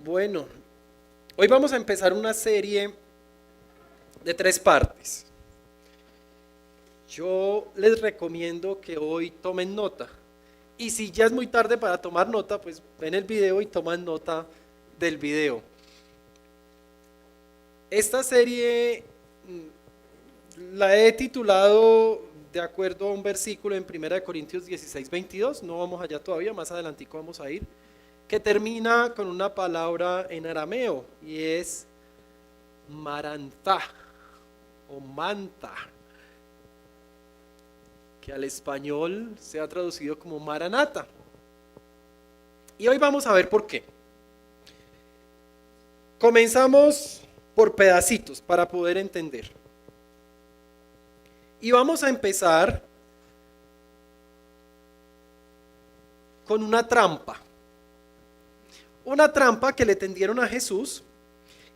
Bueno, hoy vamos a empezar una serie de 3 partes. Yo les recomiendo que hoy tomen nota. Y si ya es muy tarde para tomar nota, pues ven el video y toman nota del video. Esta serie la he titulado de acuerdo a un versículo en 1 Corintios 16:22. No vamos allá todavía, más adelantico vamos a ir, que termina con una palabra en arameo y es marantá o manta, que al español se ha traducido como maranata. Y hoy vamos a ver por qué. Comenzamos por pedacitos para poder entender. Y vamos a empezar con una trampa. Una trampa que le tendieron a Jesús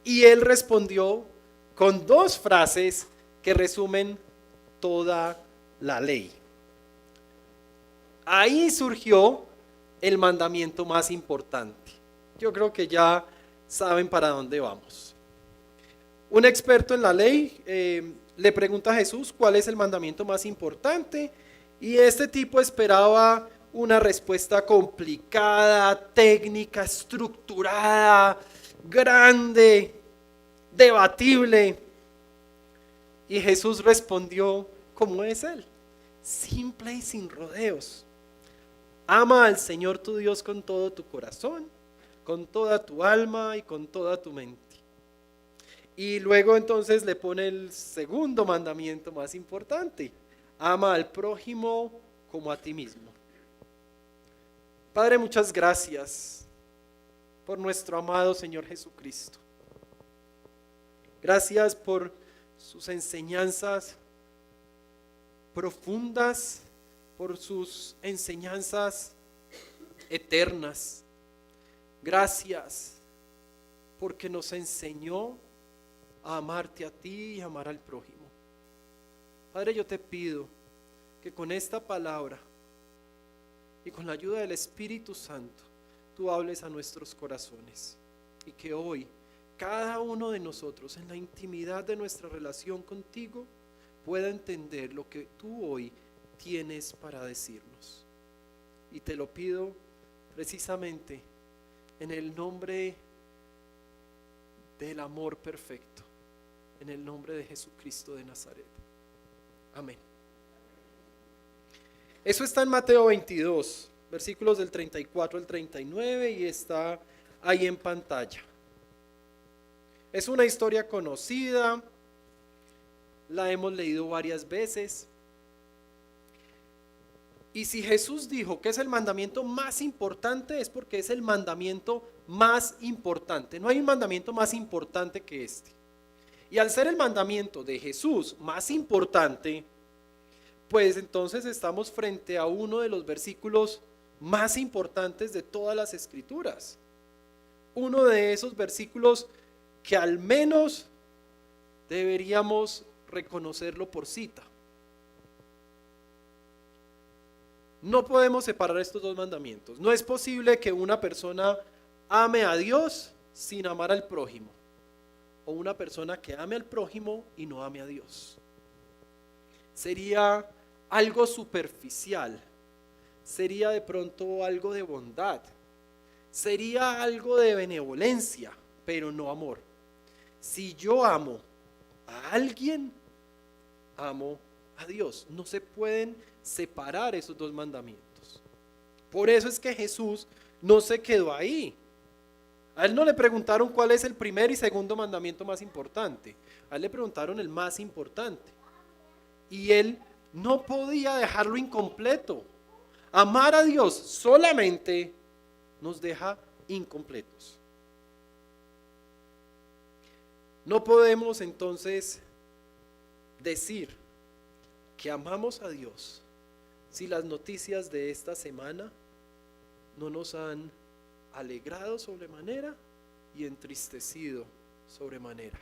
y él respondió con 2 frases que resumen toda la ley. Ahí surgió el mandamiento más importante. Yo creo que ya saben para dónde vamos. Un experto en la ley le pregunta a Jesús cuál es el mandamiento más importante y este tipo esperaba una respuesta complicada, técnica, estructurada, grande, debatible. Y Jesús respondió como es él, simple y sin rodeos. Ama al Señor tu Dios con todo tu corazón, con toda tu alma y con toda tu mente. Y luego entonces le pone el segundo mandamiento más importante. Ama al prójimo como a ti mismo. Padre, muchas gracias por nuestro amado Señor Jesucristo. Gracias por sus enseñanzas profundas, por sus enseñanzas eternas. Gracias porque nos enseñó a amarte a ti y amar al prójimo. Padre, yo te pido que con esta palabra y con la ayuda del Espíritu Santo tú hables a nuestros corazones y que hoy cada uno de nosotros en la intimidad de nuestra relación contigo pueda entender lo que tú hoy tienes para decirnos. Y te lo pido precisamente en el nombre del amor perfecto, en el nombre de Jesucristo de Nazaret. Amén. Eso está en Mateo 22, versículos del 34 al 39 y está ahí en pantalla. Es una historia conocida, la hemos leído varias veces. Y si Jesús dijo que es el mandamiento más importante, es porque es el mandamiento más importante. No hay un mandamiento más importante que este. Y al ser el mandamiento de Jesús más importante, pues entonces estamos frente a uno de los versículos más importantes de todas las Escrituras. Uno de esos versículos que al menos deberíamos reconocerlo por cita. No podemos separar estos 2 mandamientos. No es posible que una persona ame a Dios sin amar al prójimo, o una persona que ame al prójimo y no ame a Dios. Sería algo superficial, sería de pronto algo de bondad, sería algo de benevolencia, pero no amor. Si yo amo a alguien, amo a Dios. No se pueden separar esos 2 mandamientos. Por eso es que Jesús no se quedó ahí. A él no le preguntaron cuál es el primer y segundo mandamiento más importante. A él le preguntaron el más importante. Y él no podía dejarlo incompleto. Amar a Dios solamente nos deja incompletos. No podemos entonces decir que amamos a Dios si las noticias de esta semana no nos han alegrado sobremanera y entristecido sobremanera.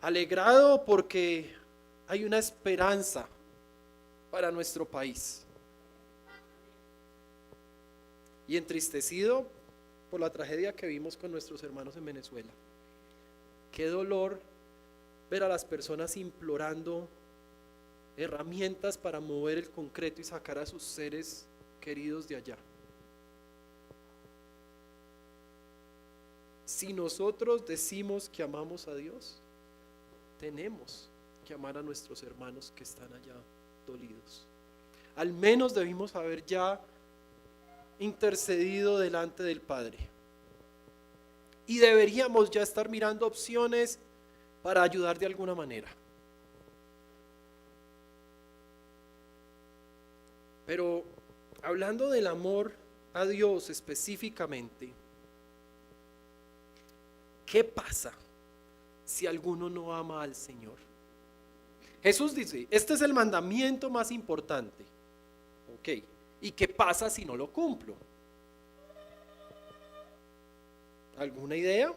Alegrado porque hay una esperanza para nuestro país. Y entristecido por la tragedia que vimos con nuestros hermanos en Venezuela. Qué dolor ver a las personas implorando herramientas para mover el concreto y sacar a sus seres queridos de allá. Si nosotros decimos que amamos a Dios, tenemos que amar a nuestros hermanos que están allá dolidos. Al menos debimos haber ya intercedido delante del Padre. Y deberíamos ya estar mirando opciones para ayudar de alguna manera. Pero hablando del amor a Dios específicamente, ¿qué pasa si alguno no ama al Señor? Jesús dice, este es el mandamiento más importante. Ok, ¿y qué pasa si no lo cumplo? ¿Alguna idea?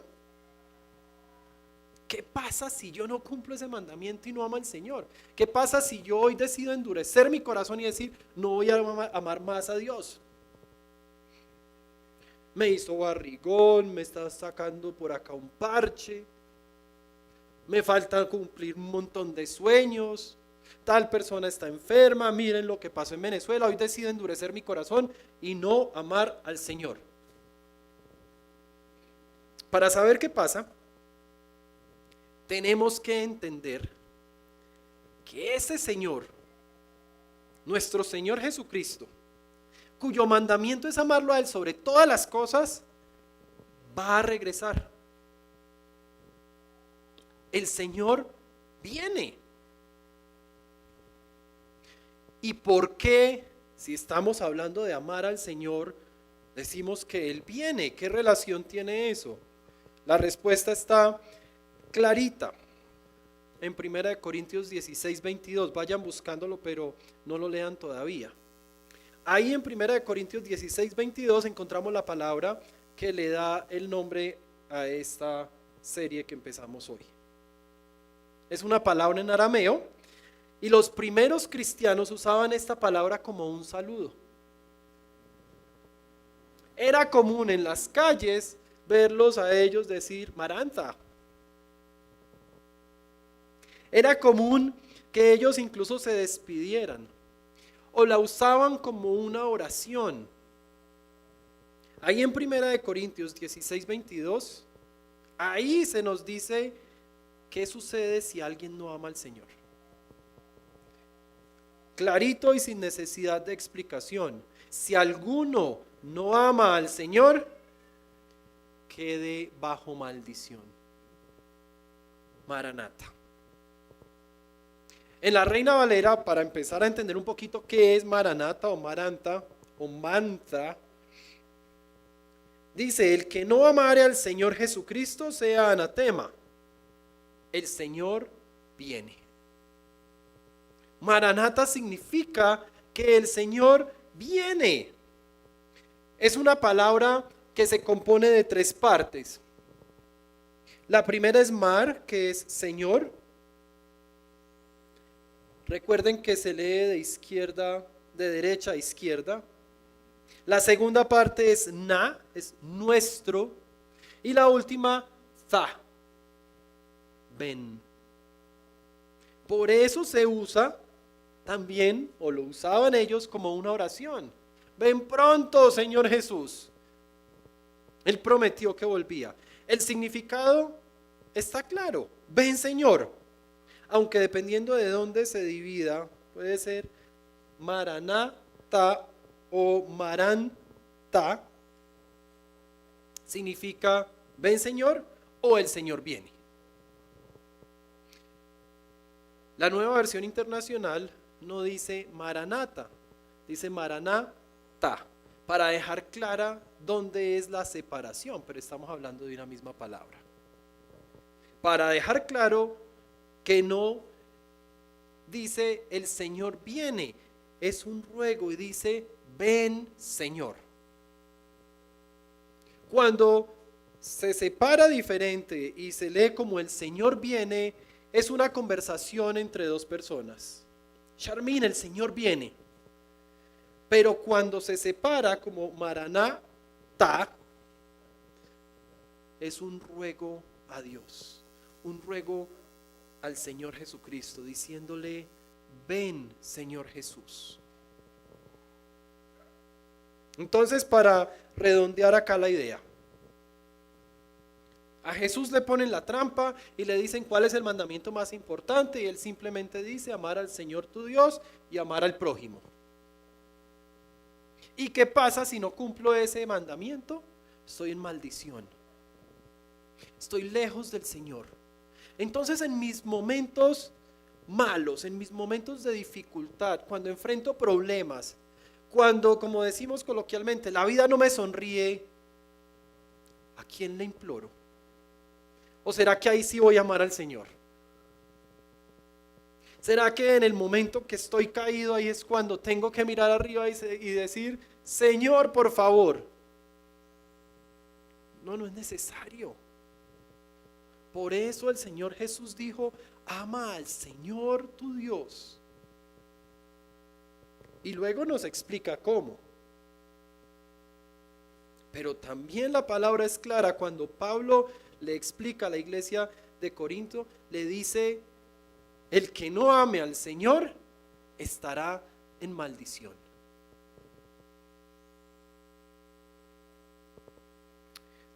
¿Qué pasa si yo no cumplo ese mandamiento y no amo al Señor? ¿Qué pasa si yo hoy decido endurecer mi corazón y decir, no voy a amar más a Dios? Me hizo barrigón, me está sacando por acá un parche, me falta cumplir un montón de sueños, tal persona está enferma, miren lo que pasó en Venezuela, hoy decido endurecer mi corazón y no amar al Señor. Para saber qué pasa, tenemos que entender que ese Señor, nuestro Señor Jesucristo, cuyo mandamiento es amarlo a Él sobre todas las cosas, va a regresar. El Señor viene. ¿Y por qué, si estamos hablando de amar al Señor, decimos que Él viene? ¿Qué relación tiene eso? La respuesta está clarita en 1 Corintios 16, 22. Vayan buscándolo, pero no lo lean todavía. Ahí en 1 Corintios 16, 22 encontramos la palabra que le da el nombre a esta serie que empezamos hoy. Es una palabra en arameo y los primeros cristianos usaban esta palabra como un saludo. Era común en las calles verlos a ellos decir Maranta. Era común que ellos incluso se despidieran o la usaban como una oración. Ahí en 1 Corintios 16, 22, ahí se nos dice qué sucede si alguien no ama al Señor. Clarito y sin necesidad de explicación. Si alguno no ama al Señor, quede bajo maldición. Maranata. En la Reina Valera, para empezar a entender un poquito qué es Maranata o Maranta o Mantra, dice, el que no amare al Señor Jesucristo sea anatema. El Señor viene. Maranata significa que el Señor viene. Es una palabra que se compone de tres partes. La primera es mar, que es Señor. Recuerden que se lee de derecha a izquierda. La segunda parte es na, es nuestro. Y la última, za, ven. Por eso se usa también, o lo usaban ellos como una oración. Ven pronto, Señor Jesús. Él prometió que volvía. El significado está claro. Ven, Señor. Aunque dependiendo de dónde se divida, puede ser Maranata o Maranta. Significa ven, Señor, o el Señor viene. La Nueva Versión Internacional no dice Maranata, dice Maranata, para dejar clara dónde es la separación, pero estamos hablando de una misma palabra. Para dejar claro que no dice el Señor viene, es un ruego y dice ven, Señor. Cuando se separa diferente y se lee como el Señor viene, es una conversación entre dos personas. Charmín, el Señor viene. Pero cuando se separa como Maranata, es un ruego a Dios, un ruego al Señor Jesucristo, diciéndole: ven, Señor Jesús. Entonces, para redondear acá la idea, a Jesús le ponen la trampa y le dicen cuál es el mandamiento más importante, y él simplemente dice: amar al Señor tu Dios y amar al prójimo. ¿Y qué pasa si no cumplo ese mandamiento? Estoy en maldición, estoy lejos del Señor. Entonces, en mis momentos malos, en mis momentos de dificultad, cuando enfrento problemas, cuando, como decimos coloquialmente, la vida no me sonríe, ¿a quién le imploro? ¿O será que ahí sí voy a amar al Señor? ¿Será que en el momento que estoy caído ahí es cuando tengo que mirar arriba y decir: Señor, por favor? No, no es necesario. Por eso el Señor Jesús dijo: ama al Señor tu Dios. Y luego nos explica cómo. Pero también la palabra es clara cuando Pablo le explica a la iglesia de Corinto, le dice: el que no ame al Señor estará en maldición.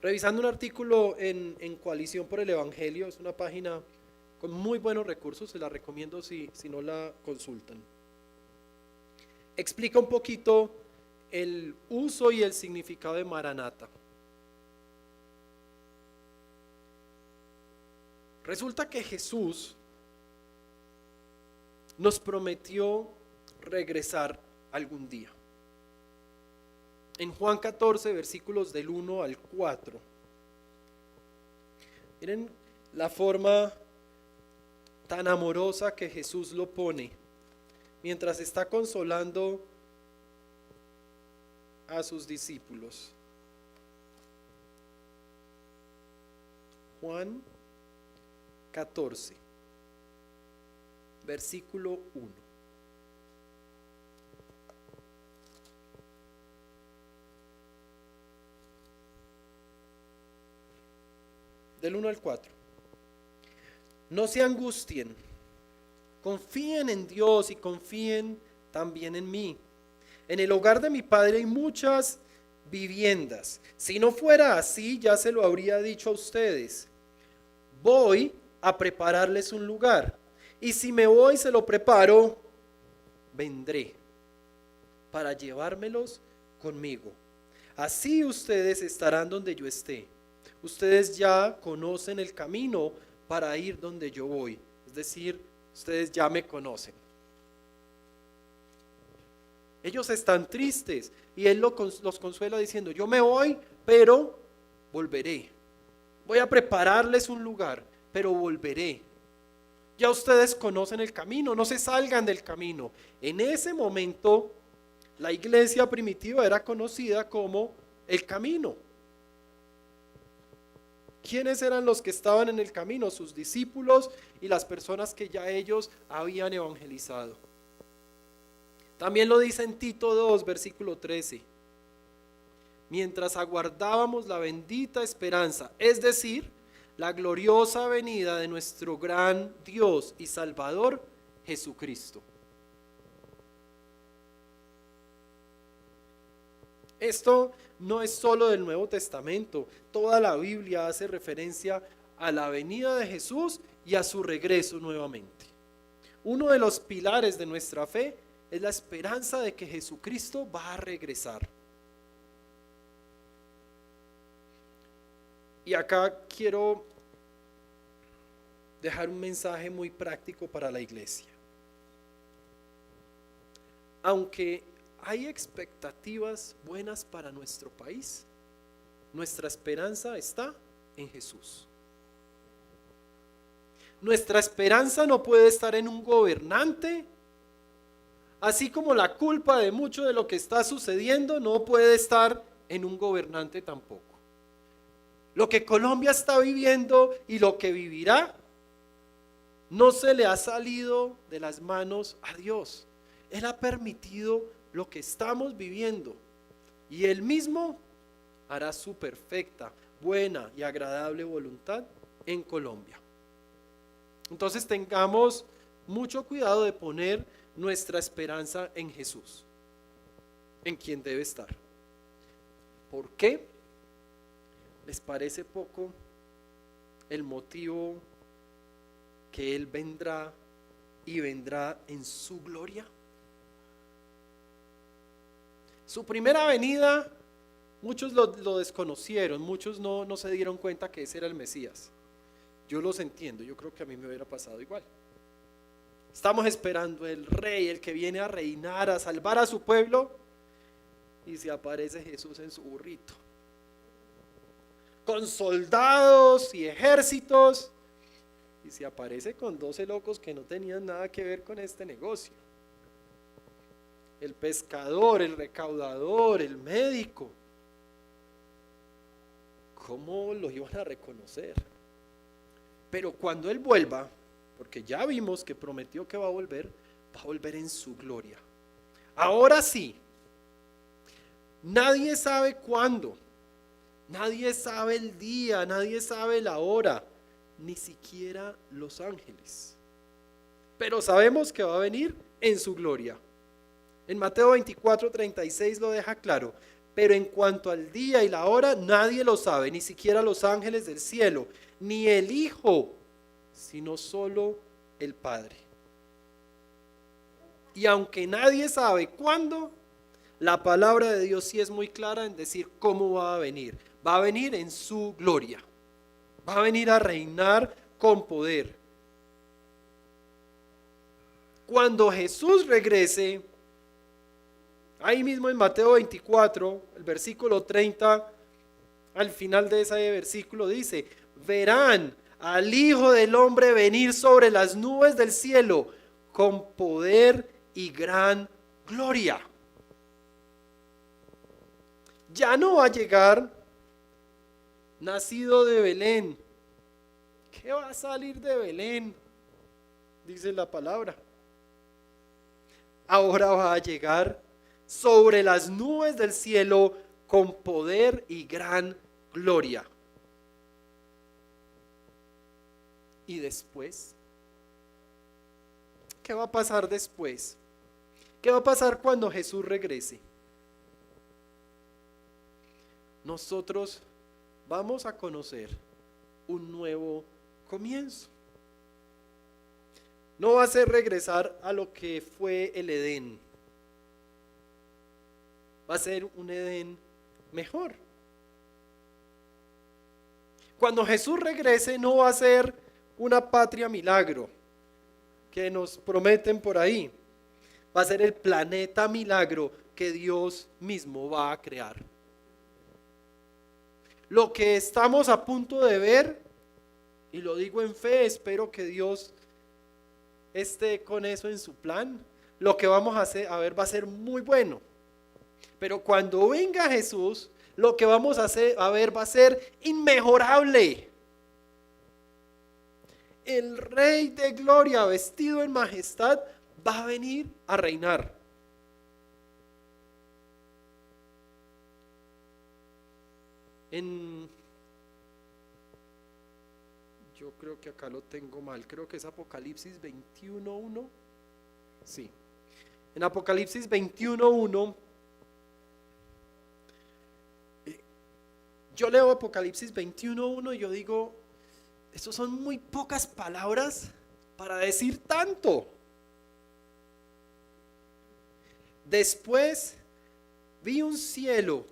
Revisando un artículo en Coalición por el Evangelio, es una página con muy buenos recursos, se la recomiendo si no la consultan. Explica un poquito el uso y el significado de Maranata. Resulta que Jesús nos prometió regresar algún día. En Juan 14, versículos del 1 al 4. Miren la forma tan amorosa que Jesús lo pone mientras está consolando a sus discípulos. Juan 14, versículo 1. Del 1 al 4. No se angustien, confíen en Dios y confíen también en mí. En el hogar de mi Padre hay muchas viviendas. Si no fuera así, ya se lo habría dicho a ustedes. Voy a prepararles un lugar. Y si me voy y se lo preparo, vendré para llevármelos conmigo. Así ustedes estarán donde yo esté. Ustedes ya conocen el camino para ir donde yo voy. Es decir, ustedes ya me conocen. Ellos están tristes y Él los consuela diciendo: yo me voy, pero volveré. Voy a prepararles un lugar, pero volveré. Ya ustedes conocen el camino, no se salgan del camino. En ese momento, la iglesia primitiva era conocida como el camino. ¿Quiénes eran los que estaban en el camino? Sus discípulos y las personas que ya ellos habían evangelizado. También lo dice en Tito 2, versículo 13. Mientras aguardábamos la bendita esperanza, es decir, la gloriosa venida de nuestro gran Dios y Salvador, Jesucristo. Esto no es solo del Nuevo Testamento, toda la Biblia hace referencia a la venida de Jesús y a su regreso nuevamente. Uno de los pilares de nuestra fe es la esperanza de que Jesucristo va a regresar. Y acá quiero dejar un mensaje muy práctico para la iglesia. Aunque hay expectativas buenas para nuestro país, nuestra esperanza está en Jesús. Nuestra esperanza no puede estar en un gobernante, así como la culpa de mucho de lo que está sucediendo no puede estar en un gobernante tampoco. Lo que Colombia está viviendo y lo que vivirá no se le ha salido de las manos a Dios. Él ha permitido lo que estamos viviendo y Él mismo hará su perfecta, buena y agradable voluntad en Colombia. Entonces tengamos mucho cuidado de poner nuestra esperanza en Jesús, en quien debe estar. ¿Por qué? ¿Les parece poco el motivo que Él vendrá y vendrá en su gloria? Su primera venida, muchos lo desconocieron, muchos no se dieron cuenta que ese era el Mesías. Yo los entiendo, yo creo que a mí me hubiera pasado igual. Estamos esperando el rey, el que viene a reinar, a salvar a su pueblo, y se aparece Jesús en su burrito, con soldados y ejércitos, y se aparece con 12 locos que no tenían nada que ver con este negocio. El pescador, el recaudador, el médico. ¿Cómo lo iban a reconocer? Pero cuando Él vuelva, porque ya vimos que prometió que va a volver en su gloria. Ahora sí, nadie sabe cuándo, nadie sabe el día, nadie sabe la hora, ni siquiera los ángeles. Pero sabemos que va a venir en su gloria. En Mateo 24:36 lo deja claro. Pero en cuanto al día y la hora, nadie lo sabe, ni siquiera los ángeles del cielo, ni el Hijo, sino solo el Padre. Y aunque nadie sabe cuándo, la palabra de Dios sí es muy clara en decir cómo va a venir. Va a venir en su gloria. Va a venir a reinar con poder. Cuando Jesús regrese, ahí mismo en Mateo 24, el versículo 30, al final de ese versículo dice: verán al Hijo del Hombre venir sobre las nubes del cielo con poder y gran gloria. Ya no va a llegar nacido de Belén. ¿Qué va a salir de Belén? Dice la palabra. Ahora va a llegar sobre las nubes del cielo con poder y gran gloria. ¿Y después? ¿Qué va a pasar después? ¿Qué va a pasar cuando Jesús regrese? Nosotros vamos a conocer un nuevo comienzo. No va a ser regresar a lo que fue el Edén. Va a ser un Edén mejor. Cuando Jesús regrese, no va a ser una patria milagro que nos prometen por ahí. Va a ser el planeta milagro que Dios mismo va a crear. Lo que estamos a punto de ver, y lo digo en fe, espero que Dios esté con eso en su plan. Lo que vamos a ver va a ser muy bueno. Pero cuando venga Jesús, lo que vamos a ver va a ser inmejorable. El Rey de Gloria, vestido en majestad, va a venir a reinar. Yo creo que acá lo tengo mal, creo que es Apocalipsis 21:1. Sí. En Apocalipsis 21:1, yo leo Apocalipsis 21:1 y yo digo, estos son muy pocas palabras para decir tanto. Después vi un cielo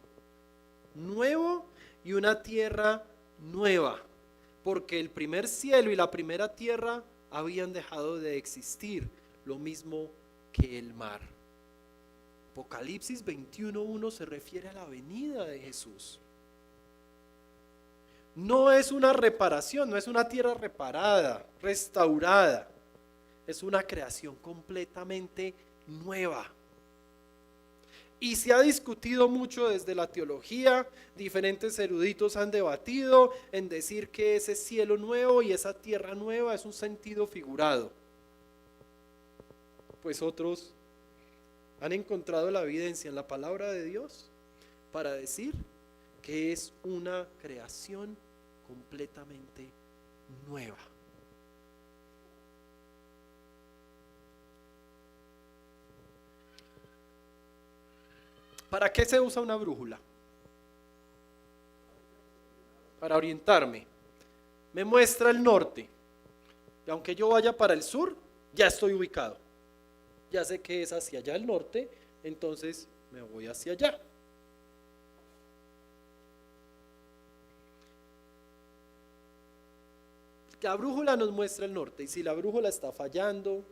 nuevo y una tierra nueva, porque el primer cielo y la primera tierra habían dejado de existir, lo mismo que el mar. Apocalipsis 21:1 se refiere a la venida de Jesús. No es una reparación, no es una tierra reparada, restaurada. Es una creación completamente nueva. Y se ha discutido mucho desde la teología, diferentes eruditos han debatido en decir que ese cielo nuevo y esa tierra nueva es un sentido figurado. Pues otros han encontrado la evidencia en la palabra de Dios para decir que es una creación completamente nueva. ¿Para qué se usa una brújula? Para orientarme. Me muestra el norte. Y aunque yo vaya para el sur, ya estoy ubicado. Ya sé que es hacia allá el norte, entonces me voy hacia allá. La brújula nos muestra el norte, y si la brújula está fallando,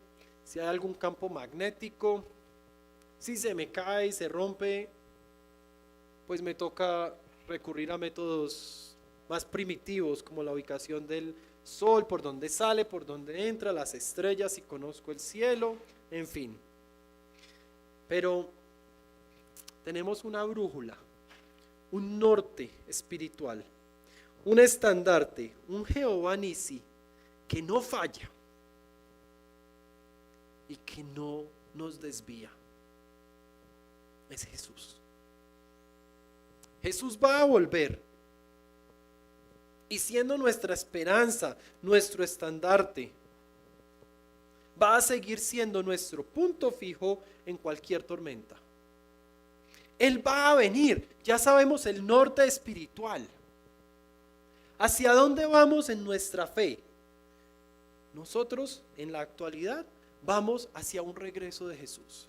si hay algún campo magnético, si se me cae, se rompe, pues me toca recurrir a métodos más primitivos, como la ubicación del sol, por donde sale, por donde entra, las estrellas, si conozco el cielo, en fin. Pero tenemos una brújula, un norte espiritual, un estandarte, un Jehová Nisi que no falla y que no nos desvía. Es Jesús. Jesús va a volver. Y siendo nuestra esperanza, nuestro estandarte, va a seguir siendo nuestro punto fijo en cualquier tormenta. Él va a venir. Ya sabemos el norte espiritual. ¿Hacia dónde vamos en nuestra fe? Nosotros en la actualidad vamos hacia un regreso de Jesús.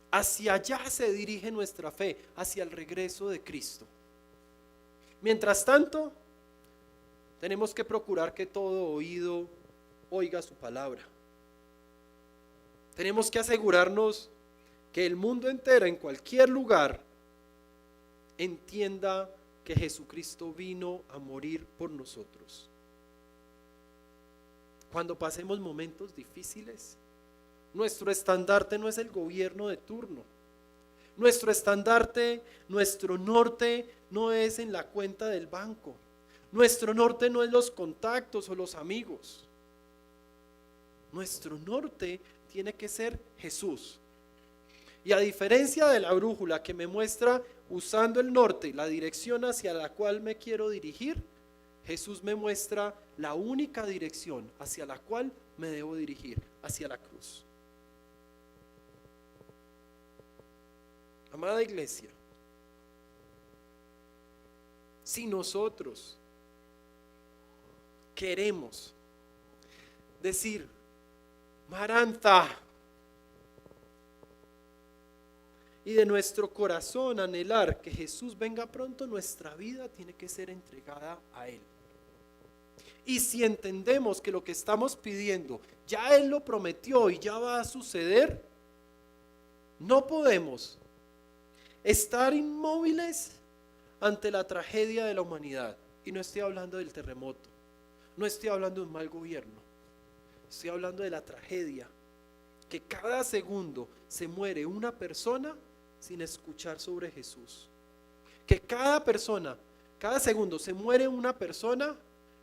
Hacia allá se dirige nuestra fe, hacia el regreso de Cristo. Mientras tanto, tenemos que procurar que todo oído oiga su palabra. Tenemos que asegurarnos que el mundo entero, en cualquier lugar, entienda que Jesucristo vino a morir por nosotros. Cuando pasemos momentos difíciles, nuestro estandarte no es el gobierno de turno. Nuestro estandarte, nuestro norte no es en la cuenta del banco. Nuestro norte no es los contactos o los amigos. Nuestro norte tiene que ser Jesús. Y a diferencia de la brújula que me muestra usando el norte, la dirección hacia la cual me quiero dirigir, Jesús me muestra la única dirección hacia la cual me debo dirigir, hacia la cruz. Amada iglesia, si nosotros queremos decir, Maranta, y de nuestro corazón anhelar que Jesús venga pronto, nuestra vida tiene que ser entregada a Él. Y si entendemos que lo que estamos pidiendo ya Él lo prometió y ya va a suceder, no podemos estar inmóviles ante la tragedia de la humanidad. Y no estoy hablando del terremoto, no estoy hablando de un mal gobierno, estoy hablando de la tragedia, que cada segundo se muere una persona sin escuchar sobre Jesús. Que cada segundo se muere una persona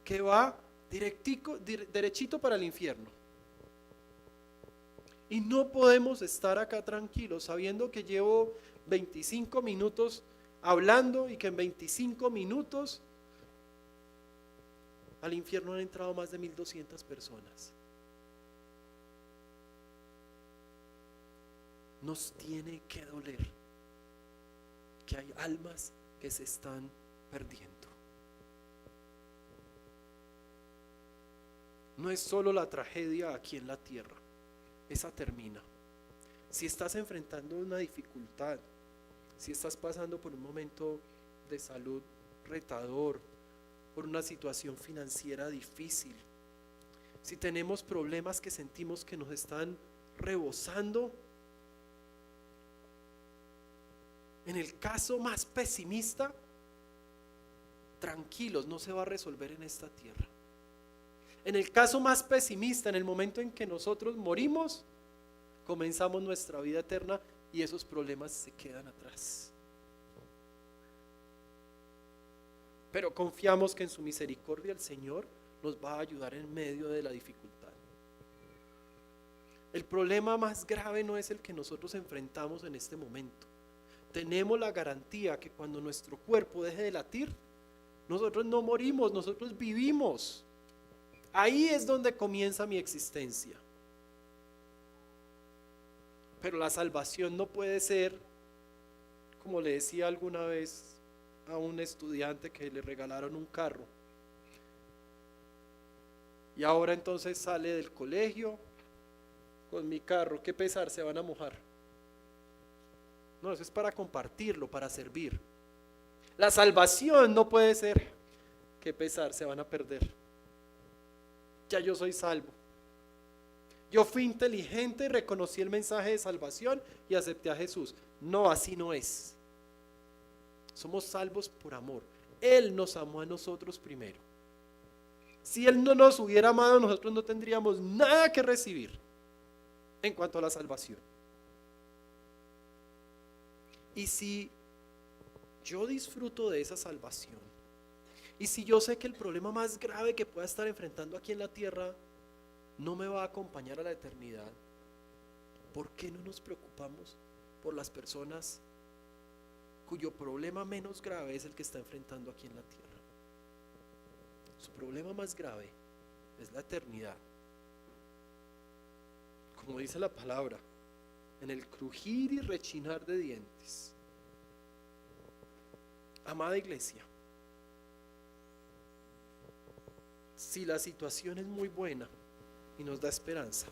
que va derechito para el infierno. Y no podemos estar acá tranquilos sabiendo que llevo 25 minutos hablando y que en 25 minutos al infierno han entrado más de 1200 personas. Nos tiene que doler que hay almas que se están perdiendo. No es solo la tragedia aquí en la tierra, esa termina. Si estás enfrentando una dificultad, si estás pasando por un momento de salud retador, por una situación financiera difícil, si tenemos problemas que sentimos que nos están rebosando, en el caso más pesimista, tranquilos, no se va a resolver en esta tierra. En el caso más pesimista, en el momento en que nosotros morimos, comenzamos nuestra vida eterna y esos problemas se quedan atrás. Pero confiamos que en su misericordia el Señor nos va a ayudar en medio de la dificultad. El problema más grave no es el que nosotros enfrentamos en este momento. tenemos la garantía que cuando nuestro cuerpo deje de latir, nosotros no morimos, nosotros vivimos. Ahí es donde comienza mi existencia. Pero la salvación no puede ser, como le decía alguna vez a un estudiante que le regalaron un carro. Y ahora entonces sale del colegio con mi carro. ¿Qué pesar? Se van a mojar. No, eso es para compartirlo, para servir. La salvación no puede ser, qué pesar, se van a perder. Ya yo soy salvo. Yo fui inteligente y reconocí el mensaje de salvación y acepté a Jesús. No, así no es. Somos salvos por amor. Él nos amó a nosotros primero. Si Él no nos hubiera amado, nosotros no tendríamos nada que recibir en cuanto a la salvación. Y si yo disfruto de esa salvación, y si yo sé que el problema más grave que pueda estar enfrentando aquí en la tierra no me va a acompañar a la eternidad, ¿por qué no nos preocupamos por las personas cuyo problema menos grave es el que está enfrentando aquí en la tierra? Su problema más grave es la eternidad. Como dice la palabra, en el crujir y rechinar de dientes. Amada iglesia, si la situación es muy buena y nos da esperanza,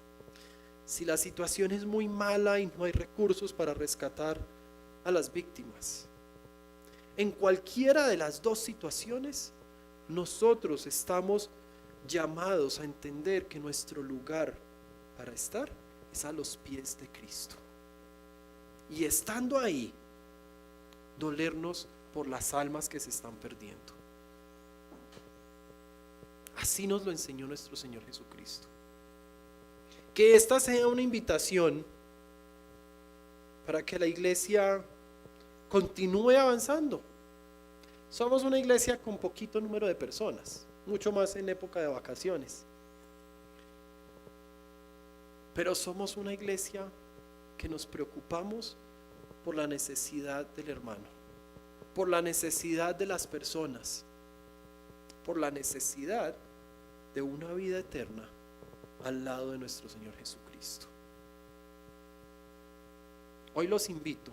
si la situación es muy mala y no hay recursos para rescatar a las víctimas, en cualquiera de las dos situaciones, nosotros estamos llamados a entender que nuestro lugar para estar es a los pies de Cristo. Y estando ahí, dolernos por las almas que se están perdiendo. Así nos lo enseñó nuestro Señor Jesucristo. Que esta sea una invitación para que la iglesia continúe avanzando. Somos una iglesia con poquito número de personas, mucho más en época de vacaciones. Pero somos una iglesia que nos preocupamos por la necesidad del hermano, por la necesidad de las personas, por la necesidad de una vida eterna al lado de nuestro Señor Jesucristo. Hoy los invito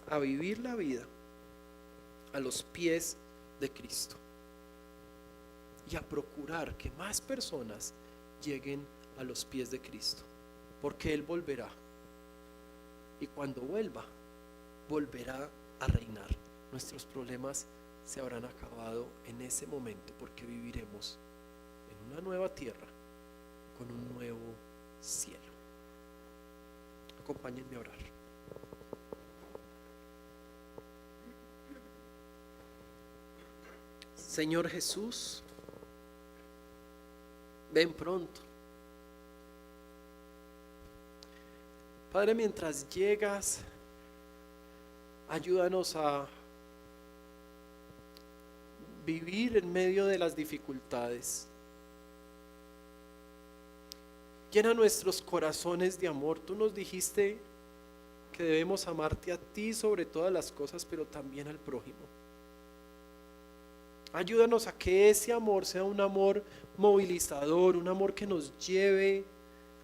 a vivir la vida a los pies de Cristo y a procurar que más personas lleguen a los pies de Cristo, porque Él volverá, y cuando vuelva, volverá a reinar. Nuestros problemas se habrán acabado en ese momento, porque viviremos en una nueva tierra con un nuevo cielo. Acompáñenme a orar. Señor Jesús, ven pronto. Padre, mientras llegas, ayúdanos a vivir en medio de las dificultades. Llena nuestros corazones de amor. Tú nos dijiste que debemos amarte a ti sobre todas las cosas, pero también al prójimo. Ayúdanos a que ese amor sea un amor movilizador, un amor que nos lleve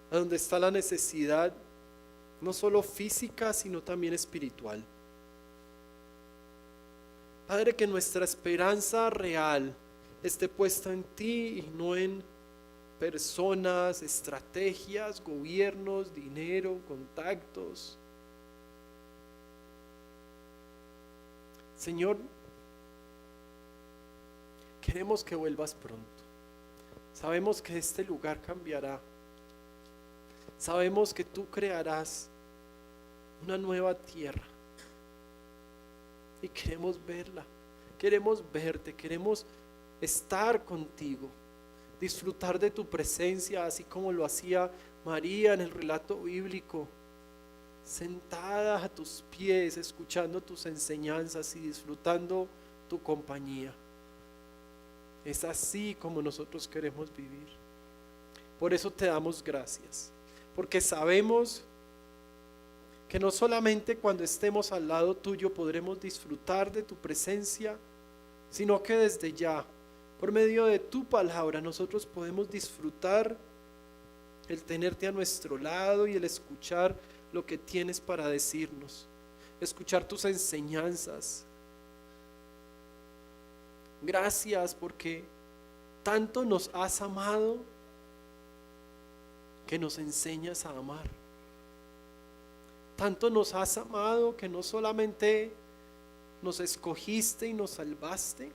a donde está la necesidad, no solo física, sino también espiritual. Padre, que nuestra esperanza real esté puesta en ti y no en personas, estrategias, gobiernos, dinero, contactos. Señor, queremos que vuelvas pronto. Sabemos que este lugar cambiará. Sabemos que tú crearás una nueva tierra. Y queremos verla. Queremos verte. Queremos estar contigo. Disfrutar de tu presencia, así como lo hacía María en el relato bíblico. Sentada a tus pies, escuchando tus enseñanzas y disfrutando tu compañía. Es así como nosotros queremos vivir. Por eso te damos gracias, porque sabemos que no solamente cuando estemos al lado tuyo podremos disfrutar de tu presencia, sino que desde ya, por medio de tu palabra, nosotros podemos disfrutar el tenerte a nuestro lado y el escuchar lo que tienes para decirnos, escuchar tus enseñanzas. Gracias porque tanto nos has amado que nos enseñas a amar. Tanto nos has amado que no solamente nos escogiste y nos salvaste,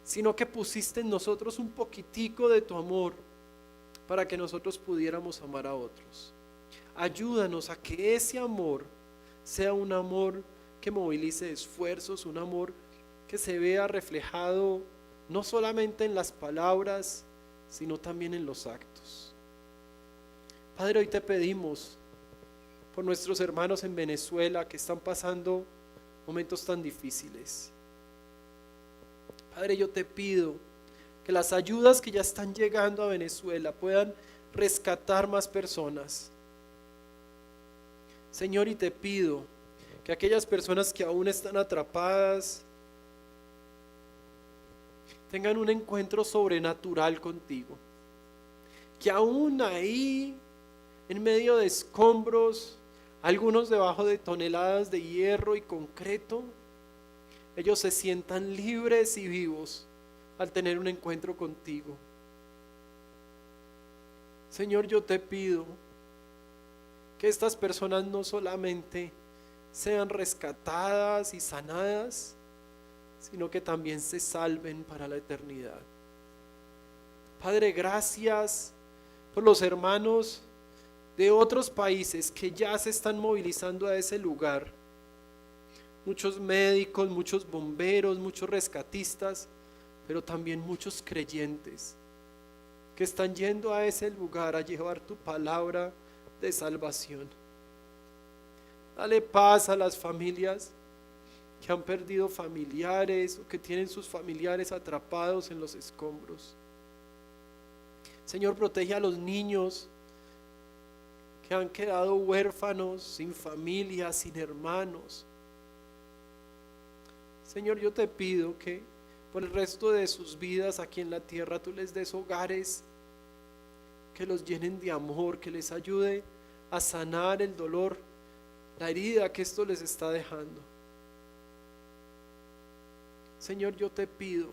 sino que pusiste en nosotros un poquitico de tu amor para que nosotros pudiéramos amar a otros. Ayúdanos a que ese amor sea un amor que movilice esfuerzos, un amor que se vea reflejado no solamente en las palabras, sino también en los actos. Padre, hoy te pedimos por nuestros hermanos en Venezuela que están pasando momentos tan difíciles. Padre, yo te pido que las ayudas que ya están llegando a Venezuela puedan rescatar más personas. Señor, y te pido que aquellas personas que aún están atrapadas tengan un encuentro sobrenatural contigo. Que aún ahí, en medio de escombros, algunos debajo de toneladas de hierro y concreto, ellos se sientan libres y vivos al tener un encuentro contigo. Señor, yo te pido que estas personas no solamente sean rescatadas y sanadas, sino que también se salven para la eternidad. Padre, gracias por los hermanos de otros países que ya se están movilizando a ese lugar. Muchos médicos, muchos bomberos, muchos rescatistas, pero también muchos creyentes que están yendo a ese lugar a llevar tu palabra de salvación. Dale paz a las familias que han perdido familiares o que tienen sus familiares atrapados en los escombros. Señor, protege a los niños que han quedado huérfanos, sin familia, sin hermanos. Señor, yo te pido que por el resto de sus vidas aquí en la tierra tú les des hogares que los llenen de amor, que les ayude a sanar el dolor, la herida que esto les está dejando. Señor, yo te pido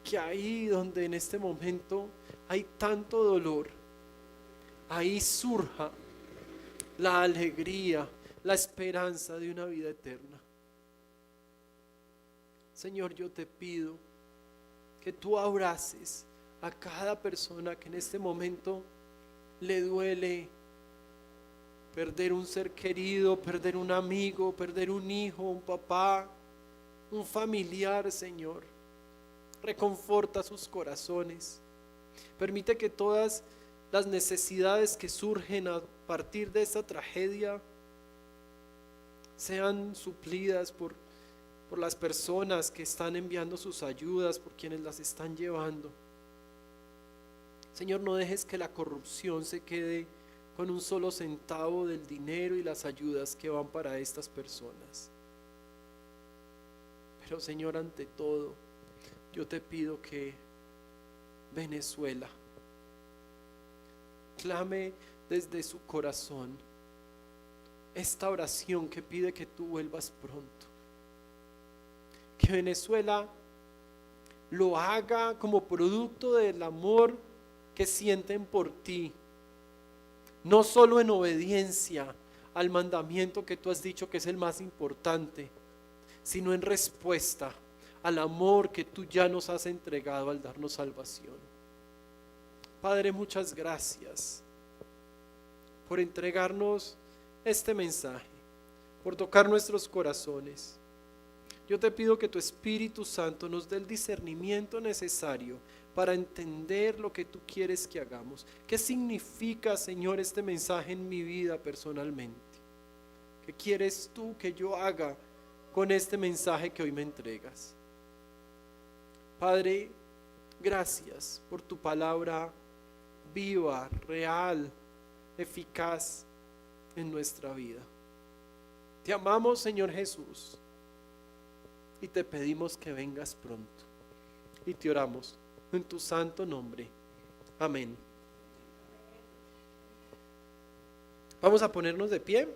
que ahí donde en este momento hay tanto dolor, ahí surja la alegría, la esperanza de una vida eterna. Señor, yo te pido que tú abraces a cada persona que en este momento le duele perder un ser querido, perder un amigo, perder un hijo, un papá, un familiar, Señor. Reconforta sus corazones. Permite que todas las necesidades que surgen a partir de esta tragedia sean suplidas por las personas que están enviando sus ayudas, por quienes las están llevando. Señor, no dejes que la corrupción se quede con un solo centavo del dinero y las ayudas que van para estas personas. Pero Señor, ante todo, yo te pido que Venezuela clame desde su corazón esta oración que pide que tú vuelvas pronto. Que Venezuela lo haga como producto del amor que sienten por ti, no solo en obediencia al mandamiento que tú has dicho que es el más importante, sino en respuesta al amor que tú ya nos has entregado al darnos salvación. Padre, muchas gracias por entregarnos este mensaje, por tocar nuestros corazones. Yo te pido que tu Espíritu Santo nos dé el discernimiento necesario para entender lo que tú quieres que hagamos. ¿Qué significa, Señor, este mensaje en mi vida personalmente? ¿Qué quieres tú que yo haga con este mensaje que hoy me entregas? Padre, gracias por tu palabra viva, real, eficaz, en nuestra vida. Te amamos, Señor Jesús, y te pedimos que vengas pronto. Y te oramos en tu santo nombre. Amén. Vamos a ponernos de pie.